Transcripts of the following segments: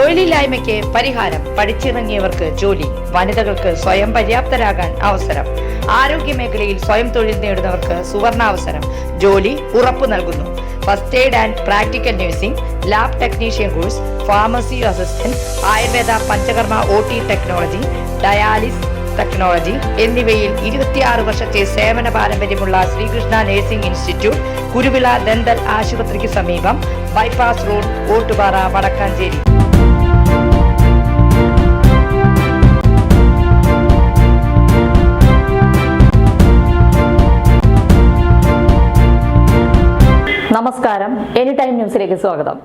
തൊഴിലില്ലായ്മയ്ക്ക് പരിഹാരം, പഠിച്ചിറങ്ങിയവർക്ക് ജോലി, വനിതകൾക്ക് സ്വയം പര്യാപ്തരാകാൻ അവസരം, ആരോഗ്യ മേഖലയിൽ സ്വയം തൊഴിൽ നേടുന്നവർക്ക് സുവർണാവസരം, ജോലി ഉറപ്പു നൽകുന്നു. First aid and practical nursing, lab technician course, pharmacy assistant, Ayurveda panchakarma OT technology, dialysis technology എന്നിവയിൽ 26 വർഷത്തെ സേവന പാരമ്പര്യമുള്ള Sreekrishna nursing institute, Kuruvila dental ആശുപത്രിക്ക് സമീപം, ബൈപ്പാസ് റോഡ്, ഓട്ടുപാറ, വടക്കാഞ്ചേരി. നമസ്കാരം, എനി ടൈം ന്യൂസിലേക്ക് സ്വാഗതം.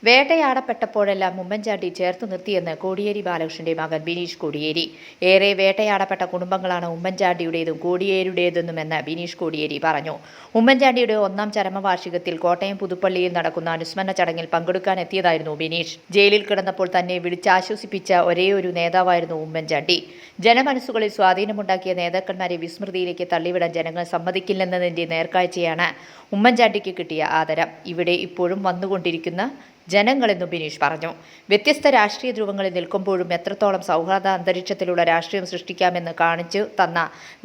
വേട്ടയാടപ്പെട്ടപ്പോഴെല്ലാം ഉമ്മൻചാണ്ടി ചേർത്തു നിർത്തിയെന്ന് കോടിയേരി ബാലകൃഷ്ണന്റെ മകൻ ബിനീഷ് കോടിയേരി. ഏറെ വേട്ടയാടപ്പെട്ട കുടുംബങ്ങളാണ് ഉമ്മൻചാണ്ടിയുടേതും കോടിയേരിയുടേതെന്നുമെന്ന് ബിനീഷ് കോടിയേരി പറഞ്ഞു. ഉമ്മൻചാണ്ടിയുടെ 1ാം ചരമവാർഷികത്തിൽ കോട്ടയം പുതുപ്പള്ളിയിൽ നടക്കുന്ന അനുസ്മരണ ചടങ്ങിൽ പങ്കെടുക്കാനെത്തിയതായിരുന്നു ബിനീഷ്. ജയിലിൽ കിടന്നപ്പോൾ തന്നെ വിളിച്ചാശ്വസിപ്പിച്ച ഒരേയൊരു നേതാവായിരുന്നു ഉമ്മൻചാണ്ടി. ജനമനസ്സുകളിൽ സ്വാധീനമുണ്ടാക്കിയ നേതാക്കന്മാരെ വിസ്മൃതിയിലേക്ക് തള്ളിവിടാൻ ജനങ്ങൾ സമ്മതിക്കില്ലെന്നതിന്റെ നേർക്കാഴ്ചയാണ് ഉമ്മൻചാണ്ടിക്ക് കിട്ടിയ ആദരം. ഇവിടെ ഇപ്പോഴും വന്നുകൊണ്ടിരിക്കുന്ന ജനങ്ങളെന്നും ബിനീഷ് പറഞ്ഞു. വ്യത്യസ്ത രാഷ്ട്രീയ ധ്രുവങ്ങളിൽ നിൽക്കുമ്പോഴും എത്രത്തോളം സൗഹാർദ്ദ അന്തരീക്ഷത്തിലുള്ള രാഷ്ട്രീയം സൃഷ്ടിക്കാമെന്ന് കാണിച്ചു തന്ന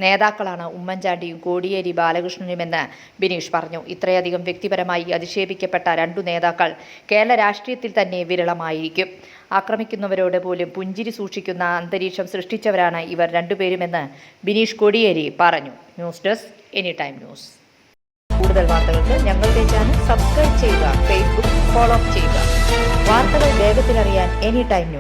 നേതാക്കളാണ് ഉമ്മൻചാണ്ടിയും കോടിയേരി ബാലകൃഷ്ണനുമെന്ന് ബിനീഷ് പറഞ്ഞു. ഇത്രയധികം വ്യക്തിപരമായി അധിക്ഷേപിക്കപ്പെട്ട 2 നേതാക്കൾ കേരള രാഷ്ട്രീയത്തിൽ തന്നെ വിരളമായിരിക്കും. ആക്രമിക്കുന്നവരോട് പോലും പുഞ്ചിരി സൂക്ഷിക്കുന്ന അന്തരീക്ഷം സൃഷ്ടിച്ചവരാണ് ഇവർ 2 പേരുമെന്ന് ബിനീഷ് കോടിയേരി പറഞ്ഞു. News desk, any time news. കൂടുതൽ വാർത്തകൾക്ക് ഞങ്ങളുടെ ചാനൽ സബ്സ്ക്രൈബ് ചെയ്യുക, ഫേസ്ബുക്ക് ഫോളോ ചെയ്യുക. വാർത്തകൾ വേഗത്തിലറിയാൻ എനി ടൈം ന്യൂസ്.